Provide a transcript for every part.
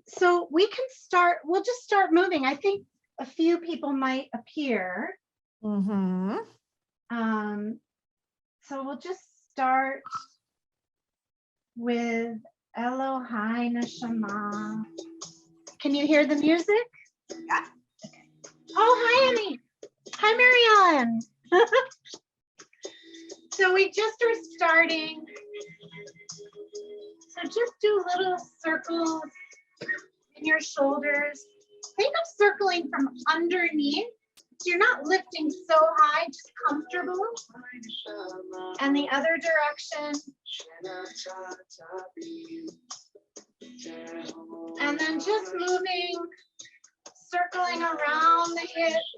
So we can start, we'll just start moving. I think a few people might appear. Mm-hmm. So we'll just start with Elohai Neshama. Can you hear the music? Yeah. Okay. Oh, hi, Annie. Hi, Marianne. So we just are starting. So just do little circles in your shoulders. Think of circling from underneath. So you're not lifting so high, just comfortable. And the other direction. And then just moving, circling around the hips,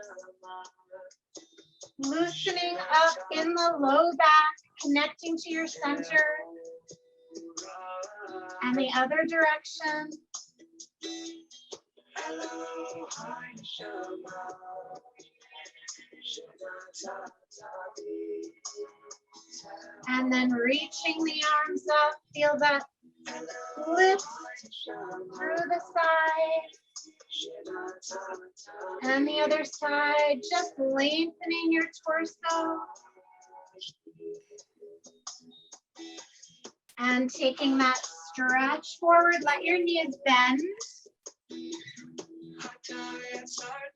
loosening up in the low back, connecting to your center. And the other direction. And then reaching the arms up, feel that lift through the side. And the other side, just lengthening your torso. And taking that stretch forward, let your knees bend.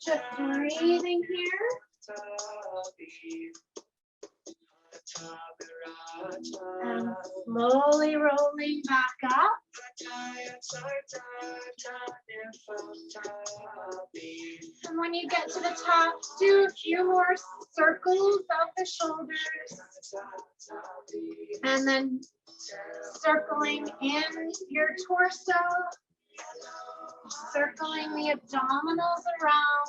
Just breathing here. And slowly rolling back up. And when you get to the top, do a few more circles of the shoulders. And then circling in your torso. Circling the abdominals around.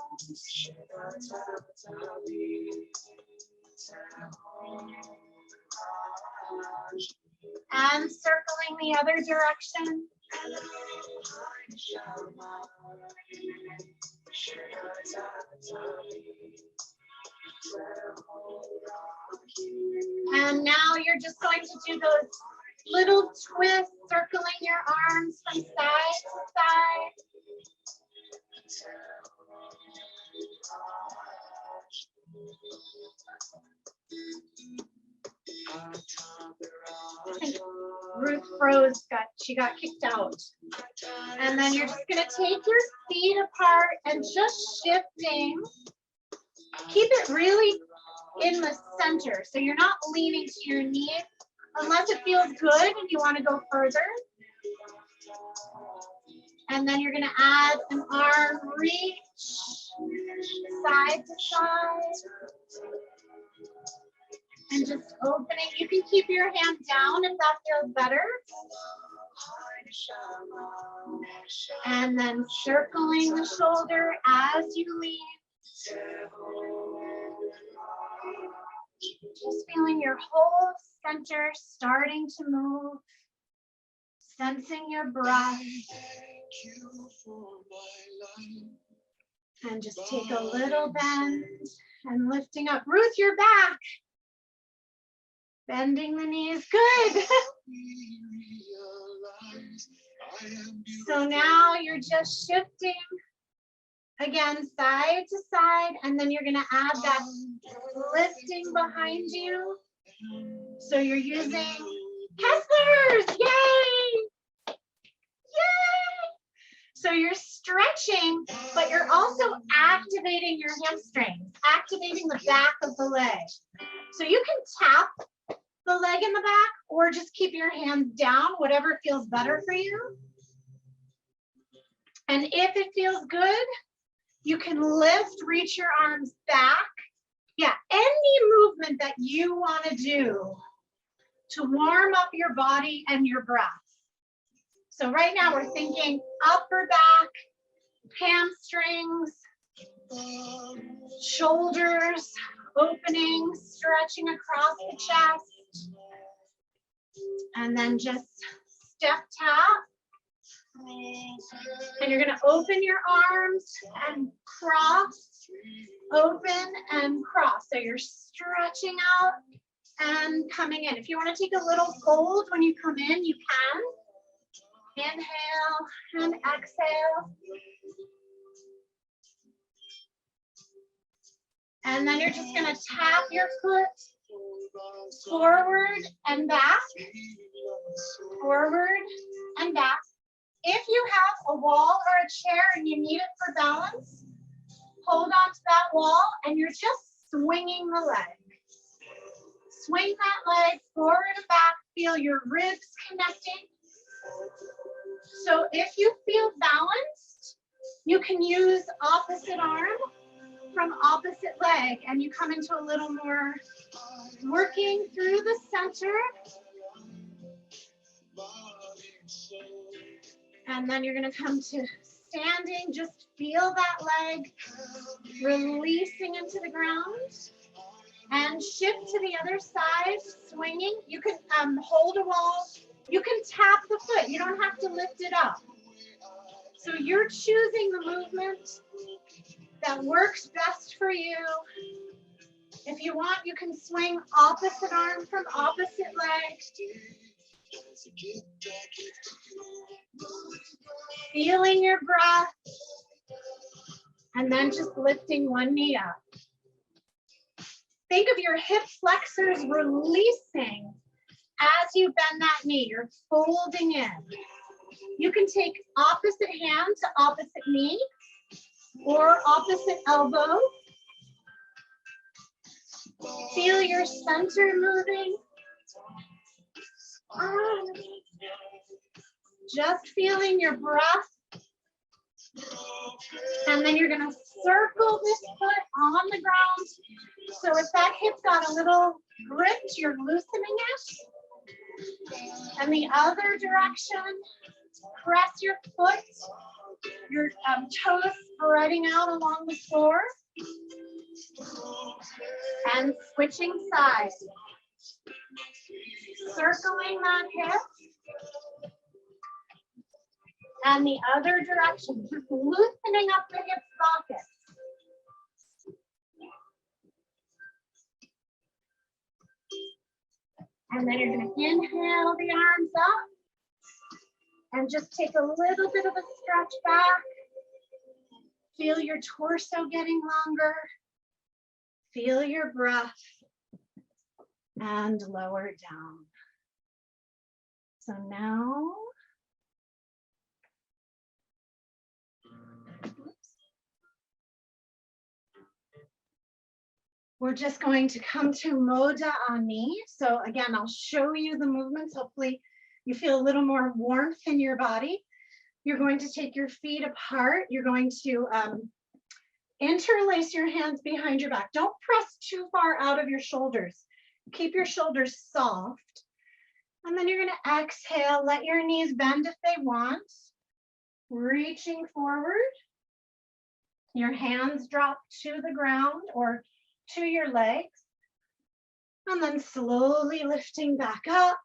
And circling the other direction. And now you're just going to do those little twists, circling your arms from side to side. I think Ruth froze, she got kicked out. And then you're just going to take your feet apart and just shifting. Keep it really in the center, so you're not leaning to your knees unless it feels good and you want to go further. And then you're going to add an arm reach side to side. And just opening. You can keep your hand down if that feels better. And then circling the shoulder as you lean. Just feeling your whole center starting to move. Sensing your breath. And just take a little bend and lifting up. Ruth, you're back. Bending the knees, good. So now you're just shifting again, side to side, and then you're gonna add that lifting behind you. So you're using Kesslers, yay! Yay! So you're stretching, but you're also activating your hamstrings, activating the back of the leg. So you can tap the leg in the back or just keep your hands down, whatever feels better for you. And if it feels good, you can lift, reach your arms back. Yeah, any movement that you want to do to warm up your body and your breath. So right now we're thinking upper back, hamstrings, shoulders, opening, stretching across the chest. And then just step tap. And you're going to open your arms and cross, open and cross. So you're stretching out and coming in. If you want to take a little fold when you come in, you can. Inhale and exhale. And then you're just going to tap your foot forward and back, forward and back. If you have a wall or a chair and you need it for balance, hold on to that wall and you're just swinging the leg. Swing that leg forward and back, feel your ribs connecting. So if you feel balanced, you can use opposite arm from opposite leg and you come into a little more working through the center. And then you're going to come to standing, just feel that leg releasing into the ground and shift to the other side, swinging. You can hold a wall. You can tap the foot. You don't have to lift it up. So you're choosing the movement that works best for you. If you want, you can swing opposite arm from opposite leg. Feeling your breath. And then just lifting one knee up. Think of your hip flexors releasing as you bend that knee. You're folding in. You can take opposite hand to opposite knee or opposite elbow. Feel your center moving. Just feeling your breath. And then you're going to circle this foot on the ground. So if that hip got a little gripped, you're loosening it. And the other direction, press your foot, your toes spreading out along the floor. And switching sides. Circling that hip. And the other direction, just loosening up the hip sockets. And then you're going to inhale the arms up and just take a little bit of a stretch back. Feel your torso getting longer. Feel your breath and lower down. So now, we're just going to come to Moda Ani. So again, I'll show you the movements. Hopefully you feel a little more warmth in your body. You're going to take your feet apart. You're going to interlace your hands behind your back. Don't press too far out of your shoulders. Keep your shoulders soft. And then you're going to exhale. Let your knees bend if they want. Reaching forward. Your hands drop to the ground or to your legs. And then slowly lifting back up.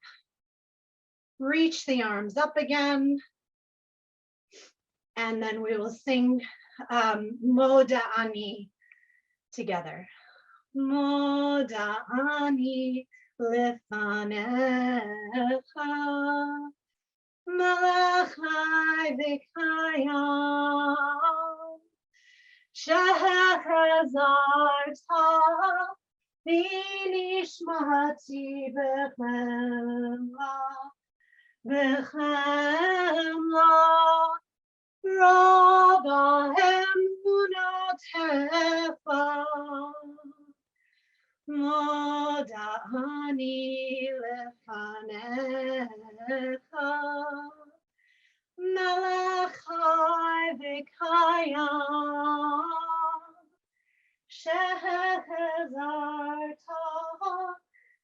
Reach the arms up again. And then we will sing Moda Ani together. Moda Ani lefanecha malachai v'kayam shehazarta v'nishmati b'chemla Rabba emunatecha Moda Ani lefanecha Melechai v'kayam Shehazarta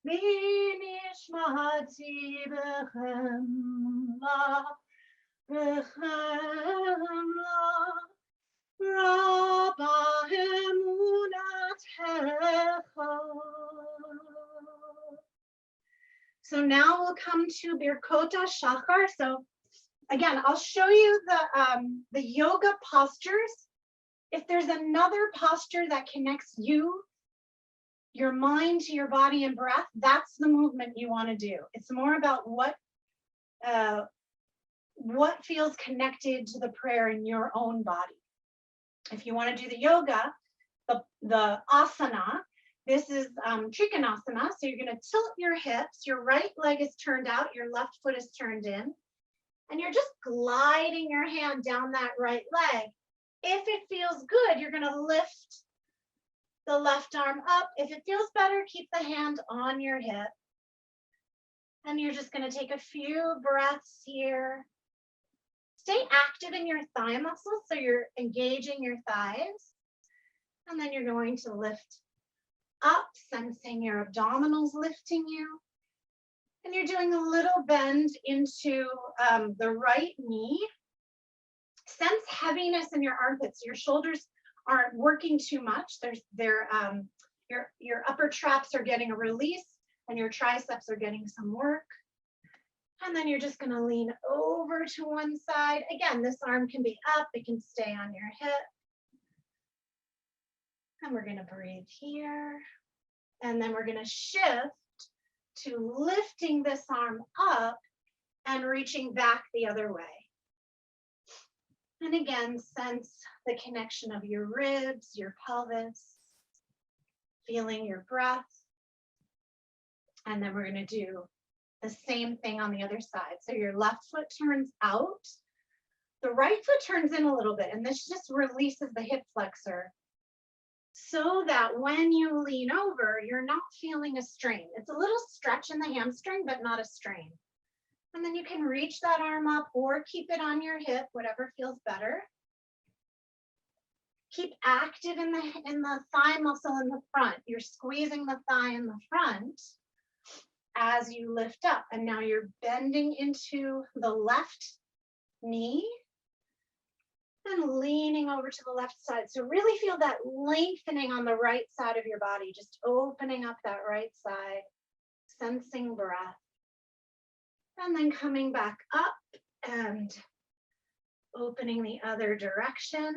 v'nishmati b'chemla Rabba emunatecha. So now we'll come to Birkot HaShachar. So again, I'll show you the yoga postures. If there's another posture that connects you, your mind to your body and breath, that's the movement you want to do. It's more about what what feels connected to the prayer in your own body. If you want to do the yoga, the asana, this is trikonasana. So you're going to tilt your hips, your right leg is turned out, your left foot is turned in, and you're just gliding your hand down that right leg. If it feels good, you're going to lift the left arm up. If it feels better, keep the hand on your hip. And you're just going to take a few breaths here. Stay active in your thigh muscles, so you're engaging your thighs. And then you're going to lift up, sensing your abdominals lifting you. And you're doing a little bend into the right knee. Sense heaviness in your armpits. Your shoulders aren't working too much. Your upper traps are getting a release, and your triceps are getting some work. And then you're just going to lean over to one side. Again, this arm can be up. It can stay on your hip. And we're going to breathe here. And then we're going to shift to lifting this arm up and reaching back the other way. And again, sense the connection of your ribs, your pelvis, feeling your breath. And then we're going to do the same thing on the other side. So your left foot turns out. The right foot turns in a little bit, and this just releases the hip flexor so that when you lean over, you're not feeling a strain. It's a little stretch in the hamstring, but not a strain. And then you can reach that arm up or keep it on your hip, whatever feels better. Keep active in the thigh muscle in the front. You're squeezing the thigh in the front as you lift up. And now you're bending into the left knee and leaning over to the left side. So really feel that lengthening on the right side of your body, just opening up that right side, sensing breath. And then coming back up and opening the other direction.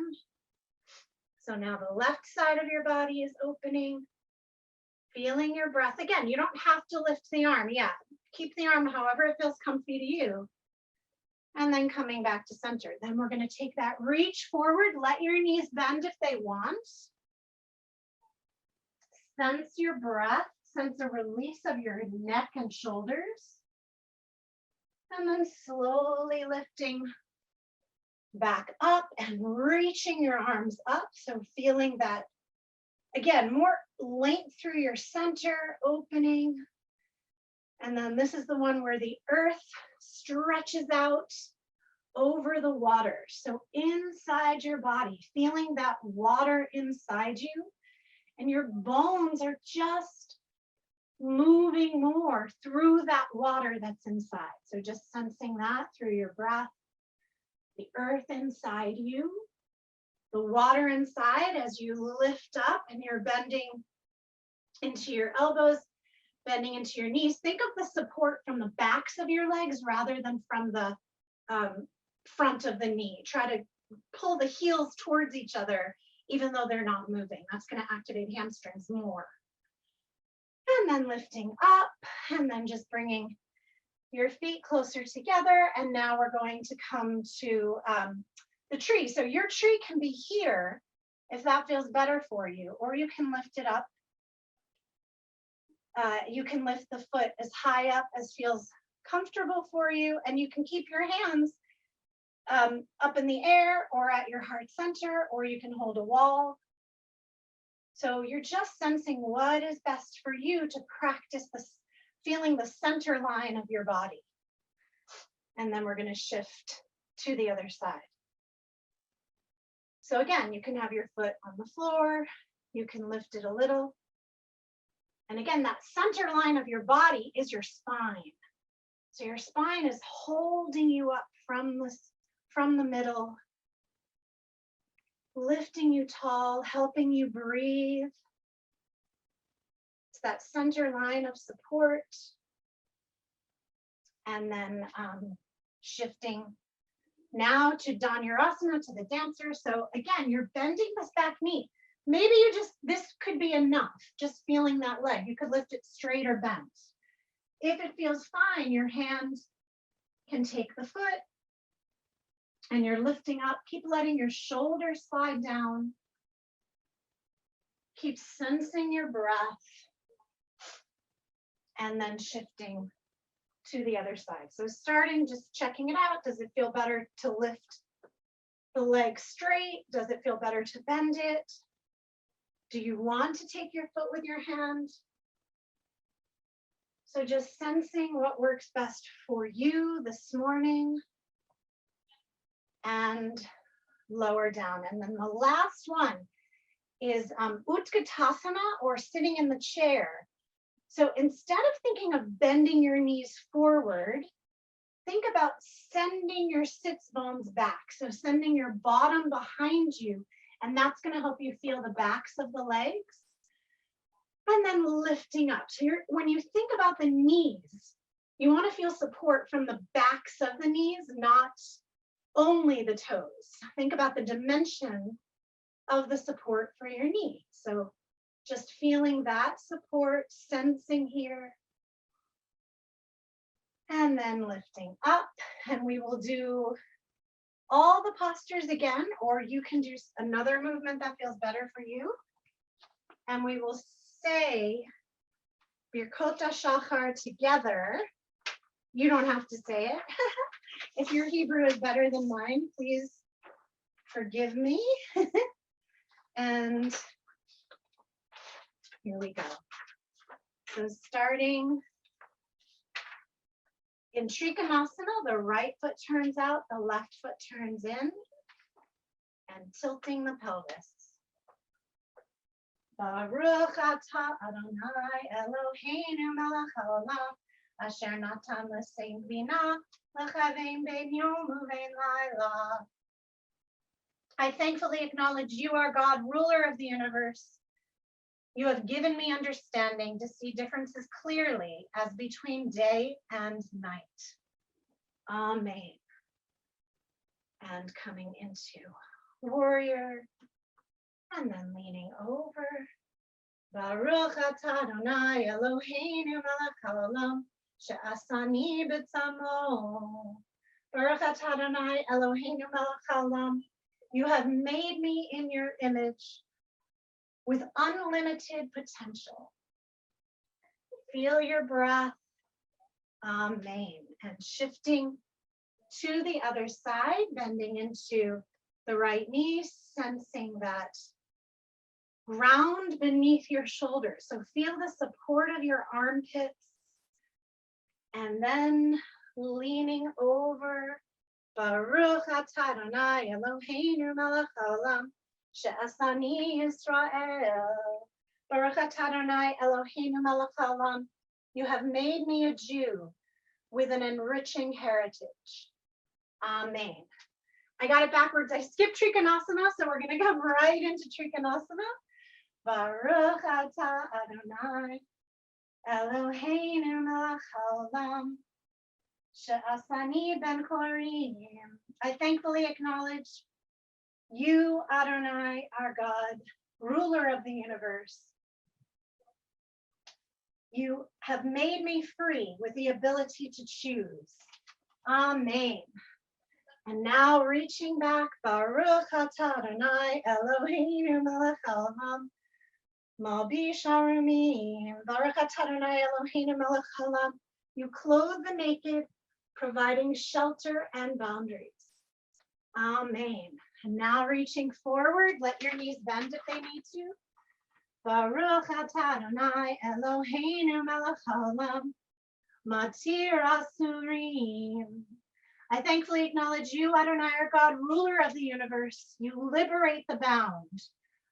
So now the left side of your body is opening, feeling your breath. Again, you don't have to lift the arm. Yeah, keep the arm however it feels comfy to you. And then coming back to center. Then we're going to take that reach forward. Let your knees bend if they want. Sense your breath. Sense a release of your neck and shoulders. And then slowly lifting back up and reaching your arms up. So feeling that, again, more length through your center, opening. And then this is the one where the earth stretches out over the water. So inside your body, feeling that water inside you, and your bones are just moving more through that water that's inside. So just sensing that through your breath, the earth inside you, the water inside as you lift up and you're bending into your elbows, bending into your knees. Think of the support from the backs of your legs rather than from the front of the knee. Try to pull the heels towards each other, even though they're not moving. That's going to activate hamstrings more. And then lifting up, and then just bringing your feet closer together. And now we're going to come to the tree. So your tree can be here if that feels better for you, or you can lift it up. You can lift the foot as high up as feels comfortable for you, and you can keep your hands up in the air or at your heart center, or you can hold a wall. So you're just sensing what is best for you to practice this, feeling the center line of your body. And then we're going to shift to the other side. So again, you can have your foot on the floor, you can lift it a little. And again, that center line of your body is your spine. So your spine is holding you up from the middle, lifting you tall, helping you breathe. It's that center line of support. And then shifting now to Dhanurasana, to the dancer. So again, you're bending this back knee. Maybe this could be enough, just feeling that leg. You could lift it straight or bent. If it feels fine, your hand can take the foot And you're lifting up. Keep letting your shoulders slide down. Keep sensing your breath. And then shifting to the other side. So starting, just checking it out. Does it feel better to lift the leg straight? Does it feel better to bend it? Do you want to take your foot with your hand? So just sensing what works best for you this morning. And lower down. And then the last one is Utkatasana, or sitting in the chair. So instead of thinking of bending your knees forward, think about sending your sits bones back. So sending your bottom behind you, and that's going to help you feel the backs of the legs. And then lifting up. So when you think about the knees, you want to feel support from the backs of the knees, not only the toes. Think about the dimension of the support for your knee. So just feeling that support, sensing here. And then lifting up. And we will do all the postures again, or you can do another movement that feels better for you. And we will say Birkot HaShachar together. You don't have to say it. If your Hebrew is better than mine, please forgive me. And here we go. So starting in Trikonasana, the right foot turns out, the left foot turns in, and tilting the pelvis. Baruch atah Adonai Eloheinu melech haolam, asher natan l'sein bina l'chavein bein yom uvein laila. I thankfully acknowledge you are God, ruler of the universe. You have given me understanding to see differences clearly as between day and night. Amen. And coming into warrior, and then leaning over. Baruch atah Adonai Eloheinu melech haolam, she'asani b'tzamo. Baruch atah Adonai Eloheinu melech haolam. You have made me in your image with unlimited potential. Feel your breath. Amen. And shifting to the other side, bending into the right knee, sensing that ground beneath your shoulders. So feel the support of your armpits. And then leaning over. Baruch atah Adonai Eloheinu melech haolam, she'asani Yisrael. Baruch atah Adonai Eloheinu melech haolam. You have made me a Jew with an enriching heritage. Amen. I got it backwards. I skipped Trikonasana, so we're going to come right into Trikonasana. Baruch atah Adonai Eloheinu melech haolam, she'asani ben chorim. I thankfully acknowledge you, Adonai, our God, ruler of the universe. You have made me free with the ability to choose. Amen. And now reaching back, Baruch atah Adonai Eloheinu melech haolam, Malbi Sharumim. Baruch atah Adonai Eloheinu melech haolam. You clothe the naked, providing shelter and boundaries. Amen. And now reaching forward, let your knees bend if they need to. Baruch atah Adonai Eloheinu melech haolam, Matir Asurim. I thankfully acknowledge you, Adonai, our God, ruler of the universe. You liberate the bound,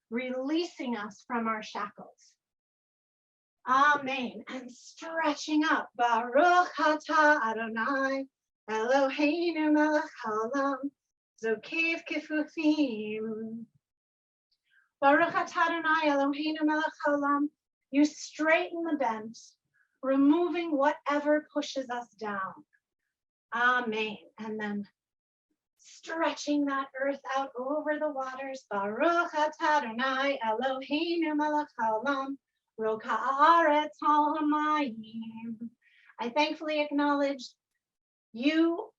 releasing us from our shackles. Amen. And stretching up. Baruch atah Adonai Eloheinu melech haolam, Zokev kefufim. Baruch atah Adonai Eloheinu melech haolam. You straighten the bent, removing whatever pushes us down. Amen. And then stretching that earth out over the waters. Baruch atah Adonai Eloheinu melech haolam, Roka haaretz hal hamayim. I thankfully acknowledge you,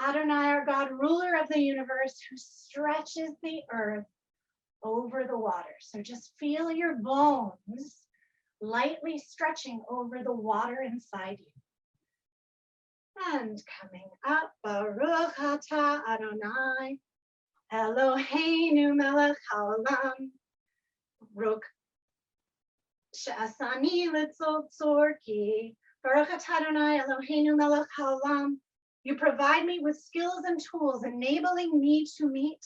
Adonai, our God, ruler of the universe, who stretches the earth over the water. So just feel your bones lightly stretching over the water inside you. And coming up, Baruch atah Adonai, Eloheinu melech haolam, Baruch she'asani litzor ki, Baruch atah Adonai, Eloheinu melech haolam. You provide me with skills and tools, enabling me to meet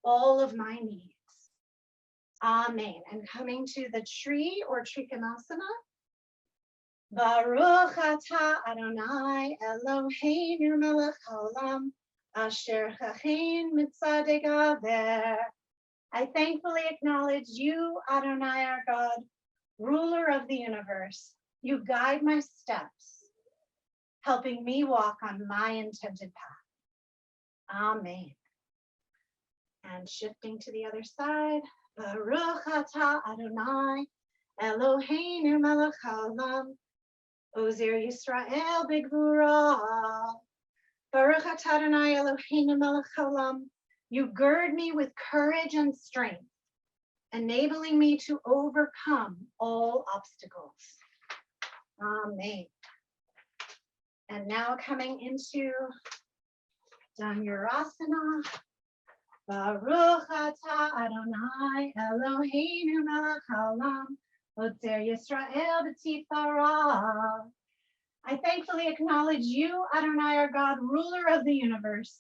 all of my needs. Amen. And coming to the tree or trikonasana. Baruch atah Adonai Eloheinu melech haolam asher chachein mitzadei gaver. I thankfully acknowledge you, Adonai, our God, ruler of the universe. You guide my steps, helping me walk on my intended path. Amen. And shifting to the other side. Baruch atah Adonai Eloheinu melech haolam Ozer Yisrael b'gvura. Baruch atah Adonai Eloheinu melech haolam. You gird me with courage and strength, enabling me to overcome all obstacles. Amen. And now coming into Dhanurasana. Baruch atah Adonai Eloheinu melech haolam Ozer Yisrael b'tifara. I thankfully acknowledge you, Adonai, our God, ruler of the universe.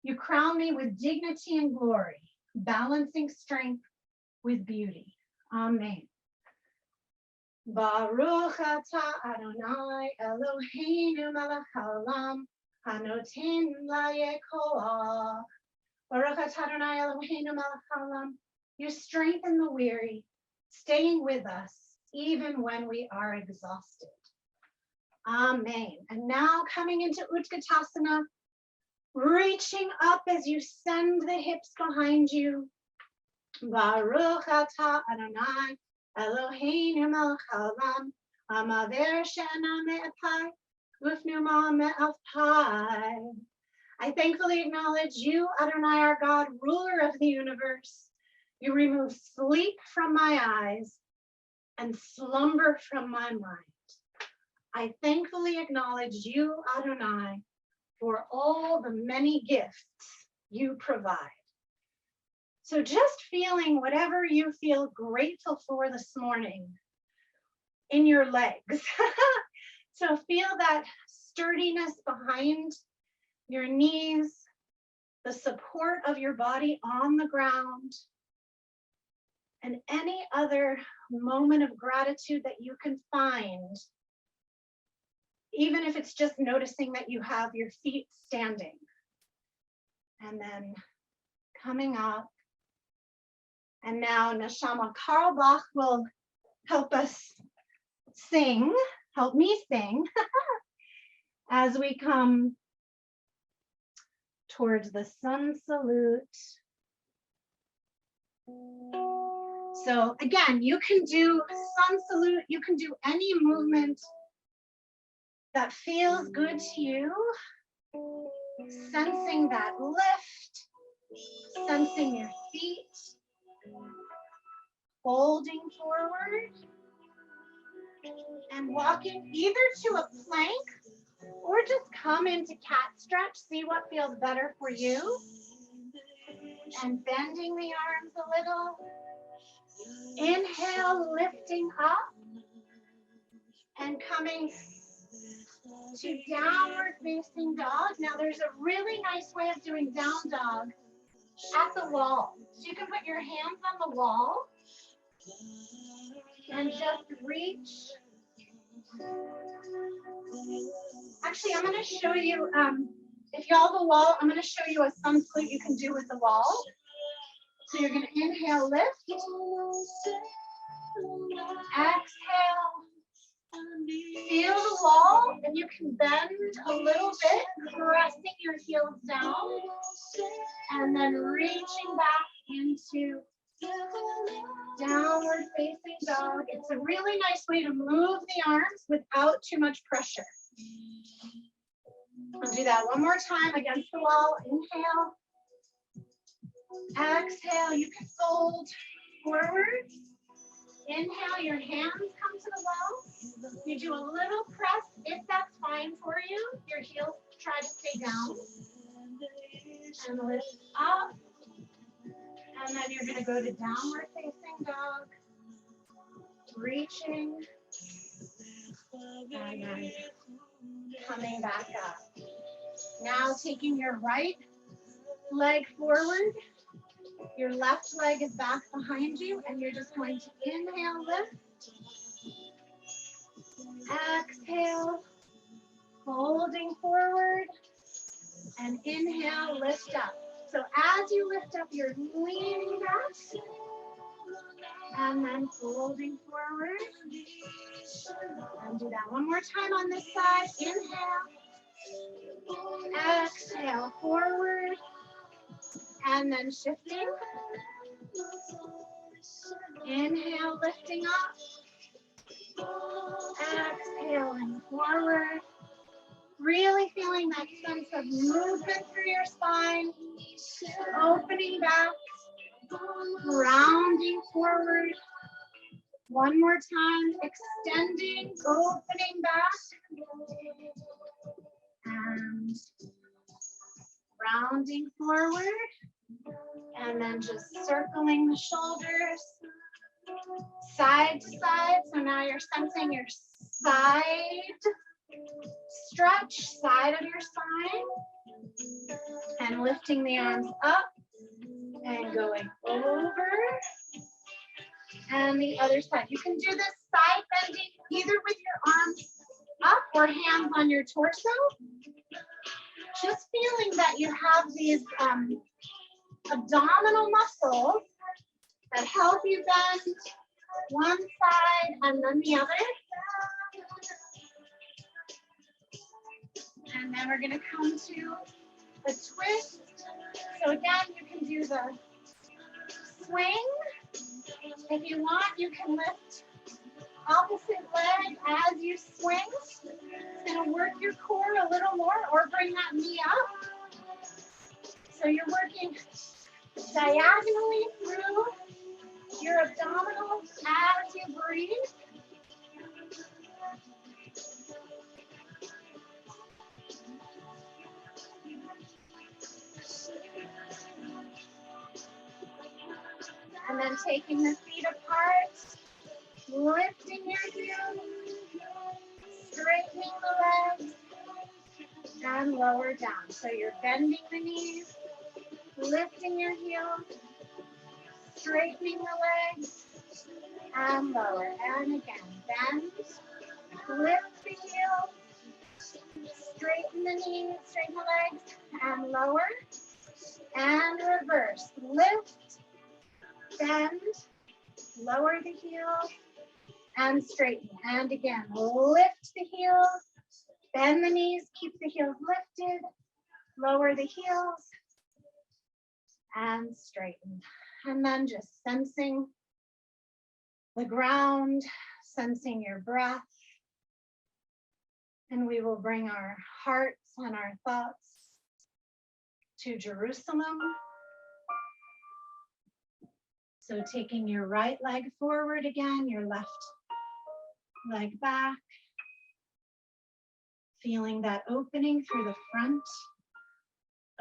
You crown me with dignity and glory, balancing strength with beauty. Amen. Baruch atah Adonai Eloheinu melech haolam hanoten laye koach. Baruch atah Adonai Eloheinu melech haolam. You strengthen the weary, staying with us even when we are exhausted. Amen. And now coming into Utkatasana, reaching up as you send the hips behind you. Baruch atah Adonai Eloheinu melech haolam hamaver she'ena me'apai ufnuma me'apai. I thankfully acknowledge you, Adonai, our God, ruler of the universe. You remove sleep from my eyes and slumber from my mind. I thankfully acknowledge you, Adonai, for all the many gifts you provide. So just feeling whatever you feel grateful for this morning in your legs. So feel that sturdiness behind your knees, the support of your body on the ground, and any other moment of gratitude that you can find, even if it's just noticing that you have your feet standing. And then coming up. And now Neshama Carl Bach will help us sing, help me sing, as we come towards the sun salute. So again, you can do sun salute, you can do any movement that feels good to you, sensing that lift, sensing your feet, folding forward, and walking either to a plank or just come into cat stretch, see what feels better for you, and bending the arms a little. Inhale, lifting up and coming to downward facing dog. Now there's a really nice way of doing down dog at the wall. So you can put your hands on the wall and just reach. Actually, I'm going to show you, if y'all have a wall, I'm going to show you a sun salute you can do with the wall. So you're going to inhale, lift. Exhale. Feel the wall, and you can bend a little bit, pressing your heels down, and then reaching back into downward facing dog. It's a really nice way to move the arms without too much pressure. I'll do that one more time against the wall. Inhale. Exhale, you can fold forward. Inhale, your hands come to the wall. You do a little press if that's fine for you. Your heels try to stay down. And lift up. And then you're going to go to downward facing dog. Reaching. And then coming back up. Now taking your right leg forward. Your left leg is back behind you, and you're just going to inhale, lift. Exhale, folding forward, and inhale, lift up. So as you lift up, you're leaning back, and then folding forward. And do that one more time on this side. Inhale, exhale, forward, and then shifting. Inhale, lifting up. Exhaling forward. Really feeling that sense of movement through your spine. Opening back. Rounding forward. One more time. Extending, opening back. And rounding forward. And then just circling the shoulders. Side to side. So now you're sensing your side stretch, side of your spine. And lifting the arms up and going over. And the other side. You can do this side bending either with your arms up or hands on your torso. Just feeling that you have these abdominal muscles that help you bend one side and then the other. And then we're going to come to the twist. So again, you can do the swing. If you want, you can lift opposite leg as you swing. It's going to work your core a little more, or bring that knee up. So you're working diagonally through your abdominals as you breathe. And then taking the feet apart, lifting your heels, straightening the legs, and lower down. So you're bending the knees, lifting your heels, straightening the legs, and lower. And again, bend, lift the heels, straighten the knees, straighten the legs, and lower. And reverse, lift, bend, lower the heels, and straighten. And again, lift the heels, bend the knees, keep the heels lifted, lower the heels, and straighten. And then just sensing the ground, sensing your breath. And we will bring our hearts and our thoughts to Jerusalem. So taking your right leg forward again, your left leg back. Feeling that opening through the front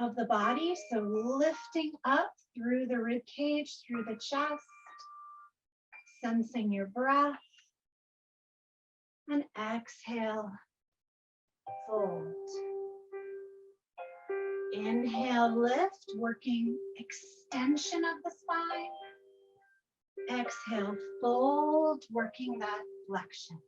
of the body. So lifting up through the rib cage, through the chest. Sensing your breath. And exhale, fold. Inhale, lift, working extension of the spine. Exhale, fold, working that flexion.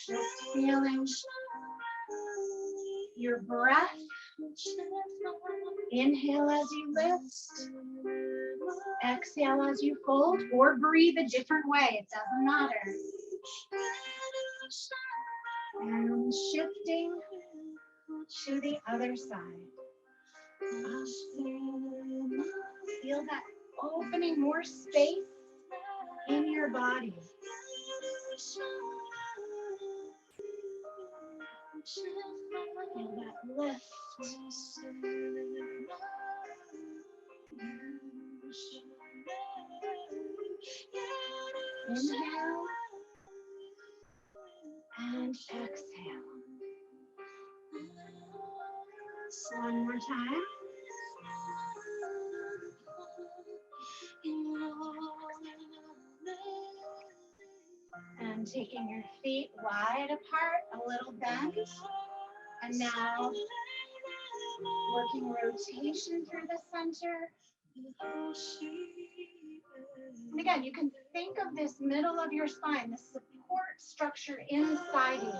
Just feeling your breath. Inhale as you lift. Exhale as you fold, or breathe a different way. It doesn't matter. And shifting to the other side. Feel that opening, more space in your body. Feel that lift. Inhale and exhale. One more time. And taking your feet wide apart, a little bend. And now working rotation through the center. And again, you can think of this middle of your spine, the support structure inside you.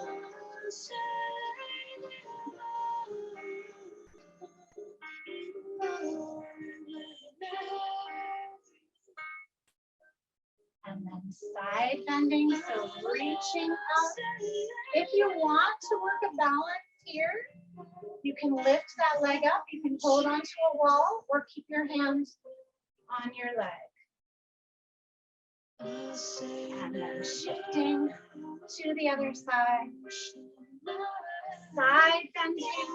And then side bending, so reaching up. If you want to work a balance here, you can lift that leg up, you can hold onto a wall, or keep your hands on your leg. And then shifting to the other side. Side bending.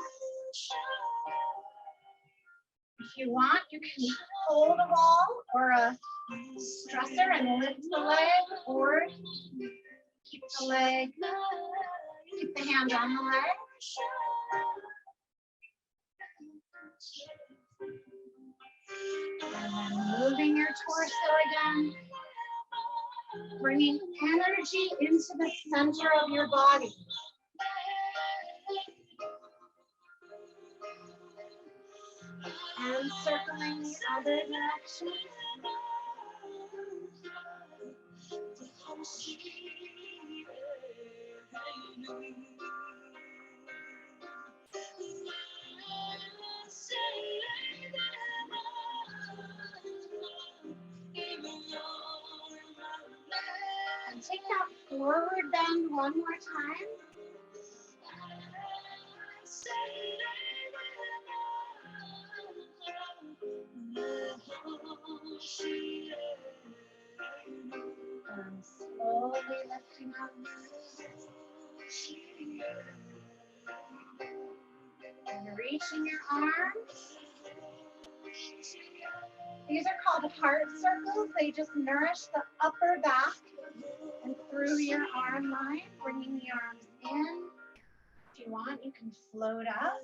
If you want, you can hold a wall or a stressor and lift the leg, or keep the hand on the leg. And then moving your torso again. Bringing energy into the center of your body. And circling the other direction. And take that forward bend one more time. And slowly lifting up. And reaching your arms. These are called heart circles. They just nourish the upper back and through your arm line, bringing the arms in. If you want, you can float up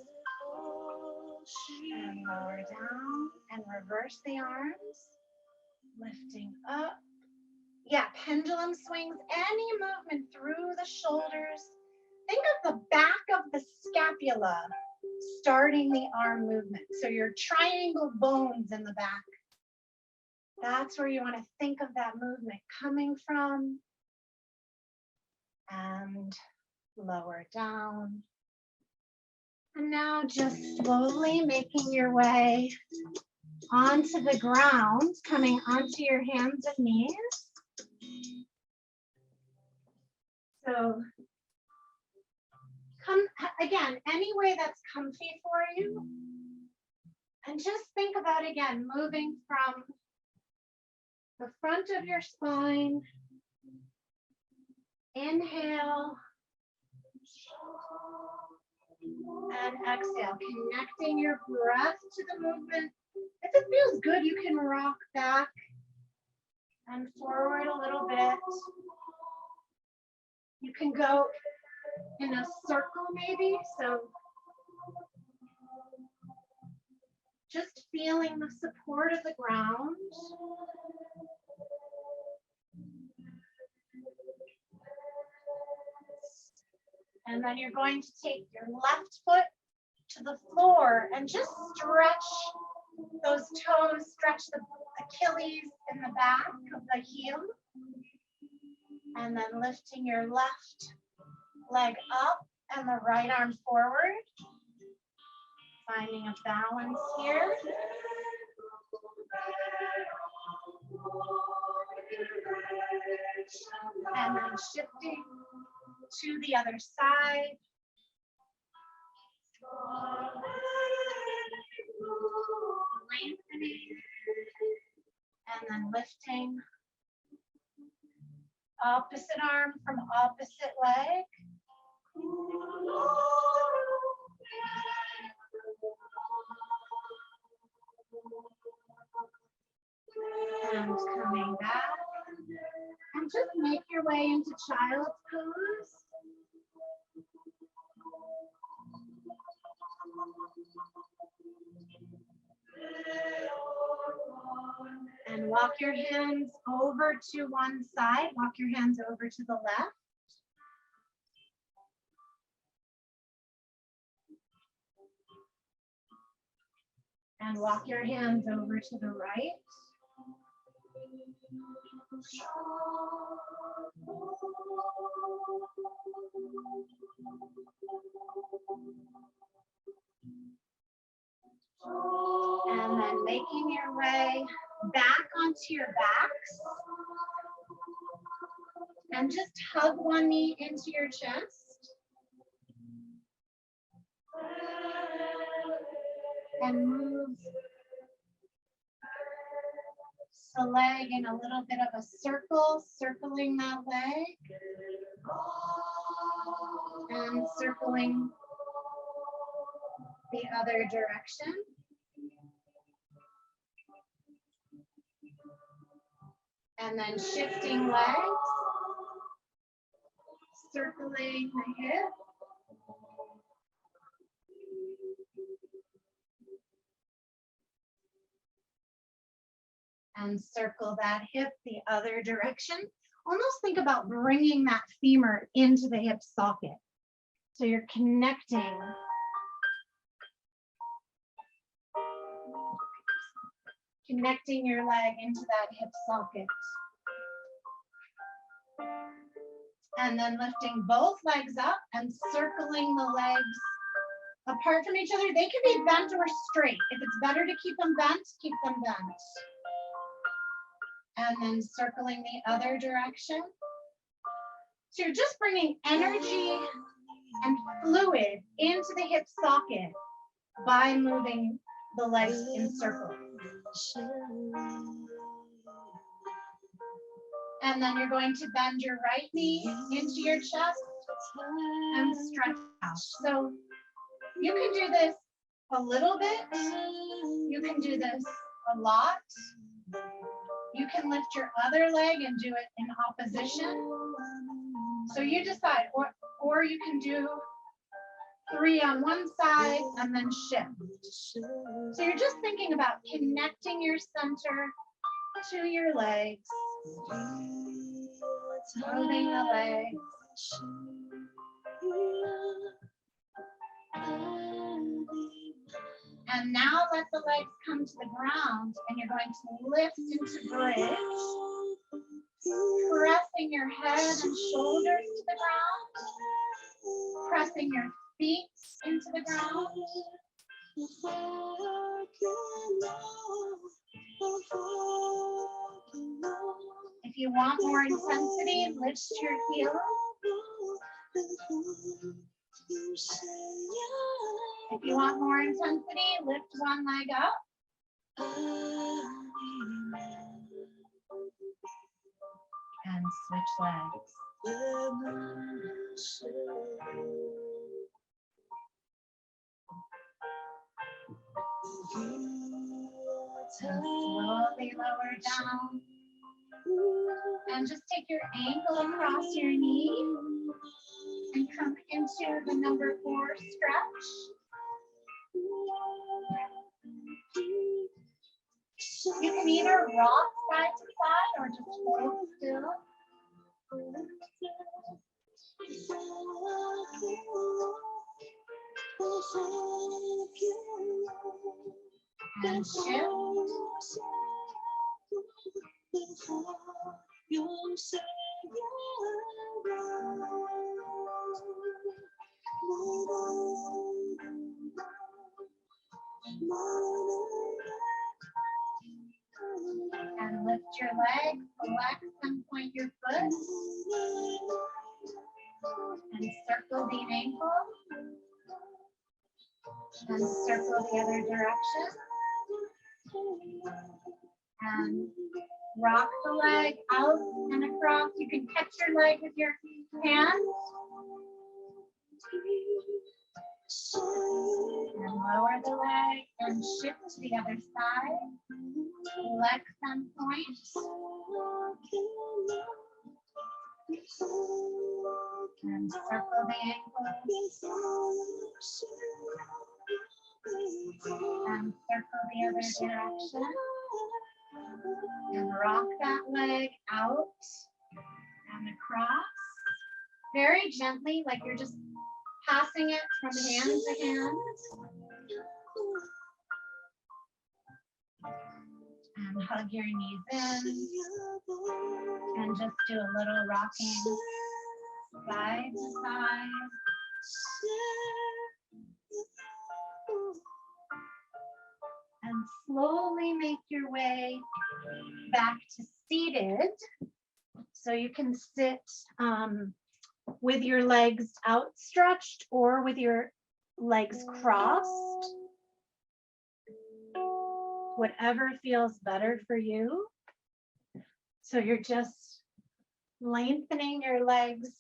and lower down and reverse the arms, lifting up. Yeah, pendulum swings, any movement through the shoulders. Think of the back of the scapula starting the arm movement. So your triangle bones in the back. That's where you want to think of that movement coming from. And lower down. And now just slowly making your way onto the ground, coming onto your hands and knees. So come again, any way that's comfy for you. And just think about, again, moving from the front of your spine. Inhale. And exhale, connecting your breath to the movement. If it feels good, you can rock back and forward a little bit. You can go in a circle maybe, so just feeling the support of the ground. And then you're going to take your left foot to the floor and just stretch those toes, stretch the Achilles in the back of the heel. And then lifting your left leg up and the right arm forward. Finding a balance here. And then shifting to the other side. Lengthening. And then lifting. Opposite arm from opposite leg. And coming back. And just make your way into child's pose. And walk your hands over to one side. Walk your hands over to the left. And walk your hands over to the right. And then making your way back onto your backs. And just hug one knee into your chest. And move the leg in a little bit of a circle, circling that leg. And circling the other direction. And then shifting legs, circling the hip. And circle that hip the other direction. Almost think about bringing that femur into the hip socket. So you're connecting. Connecting your leg into that hip socket. And then lifting both legs up and circling the legs apart from each other. They can be bent or straight. If it's better to keep them bent, keep them bent. And then circling the other direction. So you're just bringing energy and fluid into the hip socket by moving the legs in circles. And then you're going to bend your right knee into your chest and stretch out. So you can do this a little bit. You can do this a lot. You can lift your other leg and do it in opposition. So you decide, or you can do 3 on one side and then shift. So you're just thinking about connecting your center to your legs, moving the legs. And now let the legs come to the ground, and you're going to lift into bridge, pressing your head and shoulders to the ground, pressing your feet into the ground. If you want more intensity, lift your heels. If you want more intensity, lift one leg up. And switch legs. And slowly lower down. And just take your ankle across your knee and come into the number 4 stretch. You can either rock side to side or just hold still. And shift. And lift your leg, flex and point your foot. And circle the ankle. And circle the other direction. And Rock the leg out and across. You can catch your leg with your hand. And lower the leg and shift to the other side. Flex and point. And circle the ankles. And circle the other direction. And rock that leg out and across. Very gently, like you're just passing it from hand to hand. And hug your knees in. And just do a little rocking side to side. And slowly make your way back to seated. So you can sit with your legs outstretched or with your legs crossed. Whatever feels better for you. So you're just lengthening your legs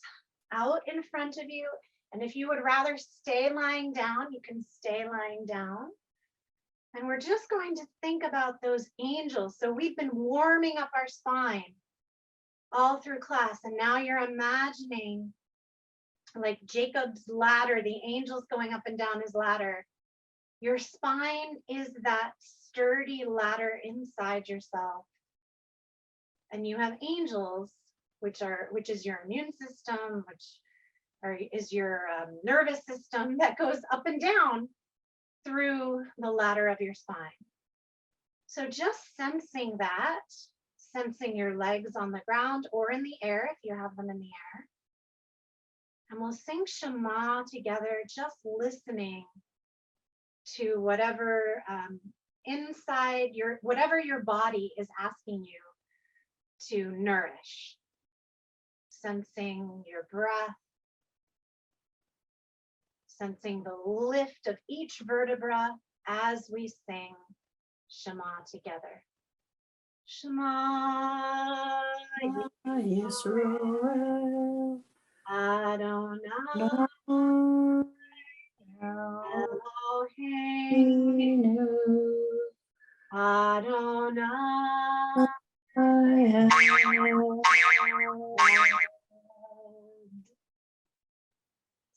out in front of you. And if you would rather stay lying down, you can stay lying down. And we're just going to think about those angels. So we've been warming up our spine all through class. And now you're imagining like Jacob's ladder, the angels going up and down his ladder. Your spine is that sturdy ladder inside yourself. And you have angels, which is your immune system, is your nervous system that goes up and down through the ladder of your spine. So just sensing that, sensing your legs on the ground or in the air if you have them in the air. And we'll sing Shema together, just listening to whatever inside whatever your body is asking you to nourish. Sensing your breath, sensing the lift of each vertebra as we sing Shema together. Shema Yisrael, Adonai Elohim Adonai.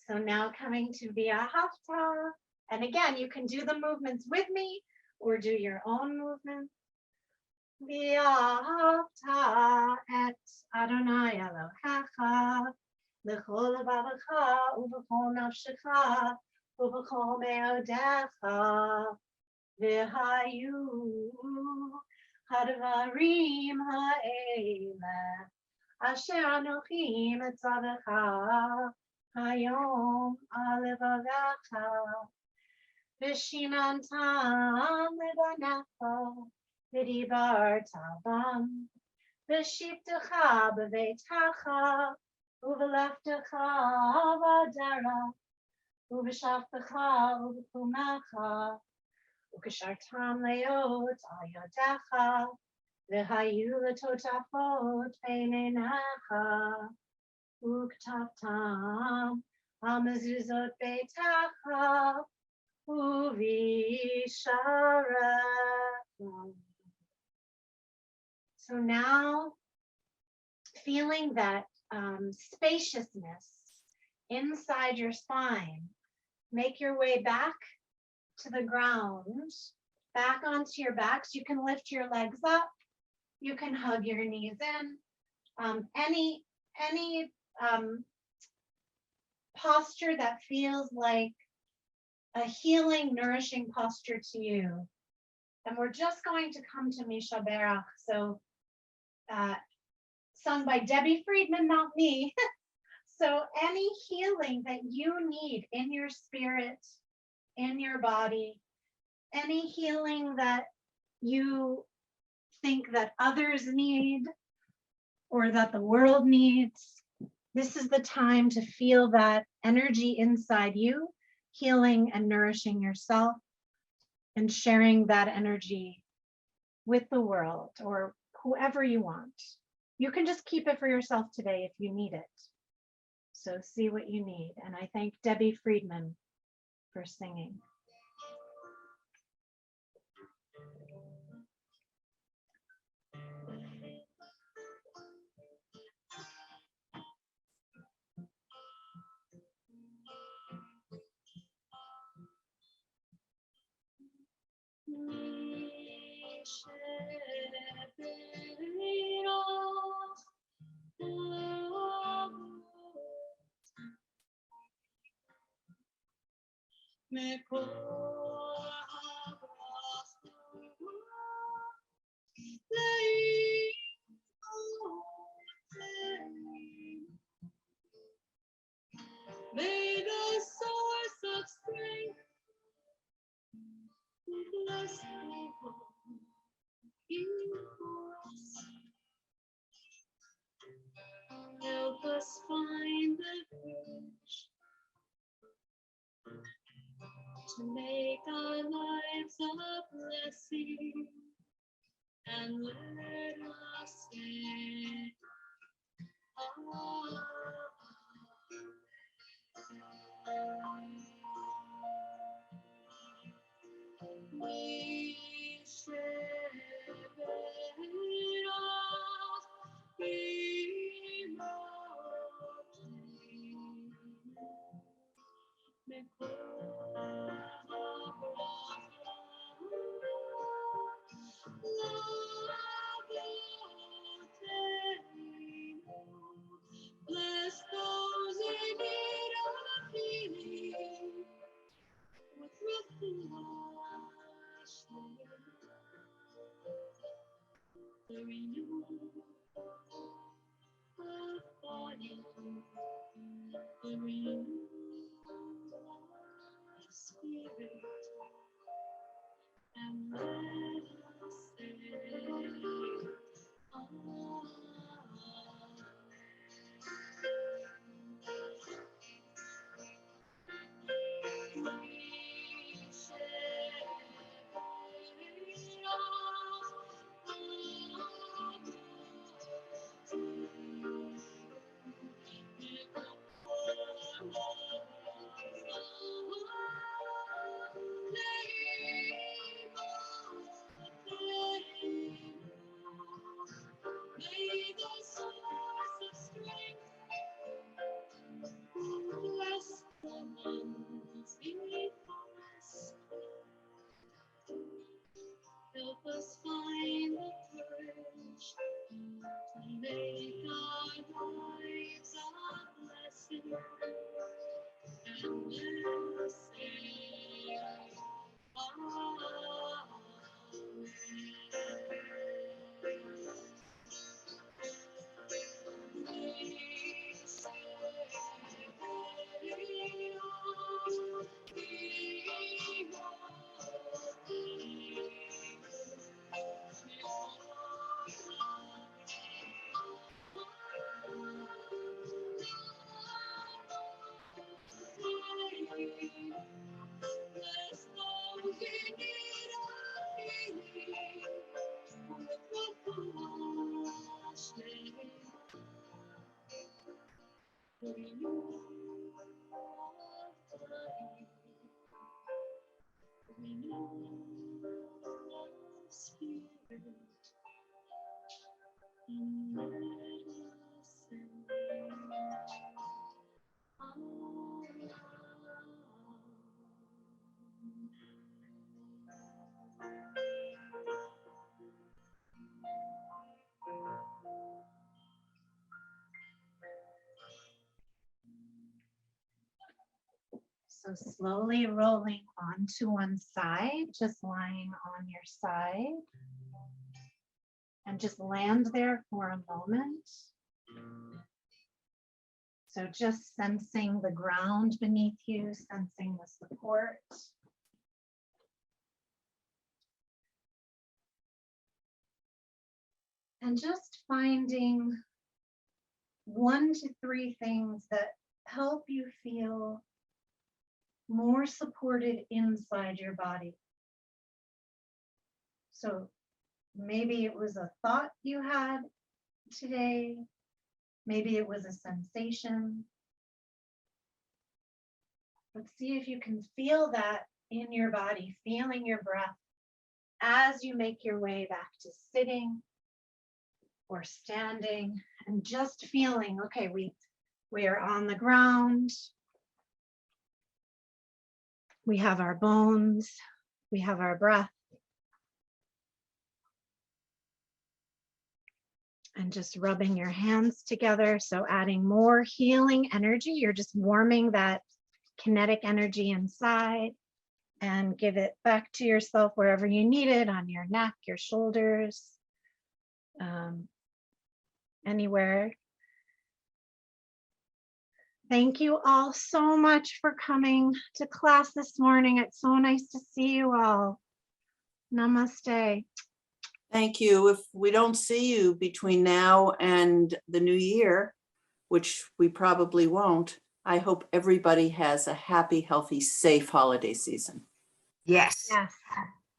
So now coming to the Ahavta. And again, you can do the movements with me or do your own movements. V'ahavta et Adonai Elohecha l'chol levavecha u'v'chol nafshecha u'v'chol me'odecha v'hayu hadvarim ha'ele asher anochi metzavecha hayom alevavecha v'shinantam levanecha v'dibarta bam v'shivtecha b'veitecha u'v'leftecha v'adara u'v'shavtecha u'v'kumecha u'kashartam leot al yodecha v'hayu letotafot peinenecha u'ktaftam al mezuzot beitecha u'v'sharecha. So now, feeling that spaciousness inside your spine, make your way back to the ground, back onto your backs. You can lift your legs up. You can hug your knees in. Any posture that feels like a healing, nourishing posture to you. And we're just going to come to Misha Berach. So sung by Debbie Friedman, not me. So any healing that you need in your spirit, in your body, any healing that you think that others need or that the world needs, this is the time to feel that energy inside you, healing and nourishing yourself and sharing that energy with the world or whoever you want. You can just keep it for yourself today if you need it. So see what you need. And I thank Debbie Friedman for singing. May the source of strength bless people for us. Help us find the courage to make our lives a blessing, and let us say, we share it all, we bless those in need of healing with reflection, the renewal of body, the renewal of spirit, and let us say, may the source of strength bless the ones before us. Help us find the courage to make our lives a blessing, and let us say, bless those in need of healing with compassion, the renewal of time, the renewal of spirit, and let us say, So slowly rolling onto one side, just lying on your side. And just land there for a moment. So just sensing the ground beneath you, sensing the support. And just finding 1 to 3 things that help you feel more supported inside your body. So Maybe it was a thought you had today. Maybe it was a sensation. But see if you can feel that in your body, feeling your breath as you make your way back to sitting or standing, and just feeling, okay, we are on the ground. We have our bones, we have our breath. And just rubbing your hands together. So adding more healing energy. You're just warming that kinetic energy inside, and give it back to yourself wherever you need it, on your neck, your shoulders, anywhere. Thank you all so much for coming to class this morning. It's so nice to see you all. Namaste. Thank you. If we don't see you between now and the new year, which we probably won't, I hope everybody has a happy, healthy, safe holiday season. Yes. Yes.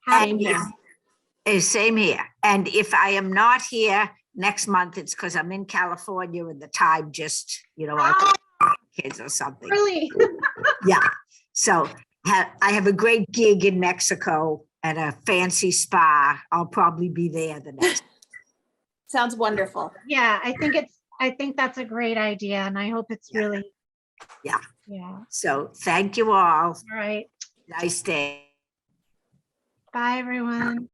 And Happy same here. And if I am not here next month, it's because I'm in California and the time just, I'll kids or something. Really? Yeah. So I have a great gig in Mexico at a fancy spa. I'll probably be there the next. Sounds wonderful. Yeah, I think that's a great idea, and I hope it's really. Yeah. Yeah. So thank you all. All right. Nice day. Bye, everyone.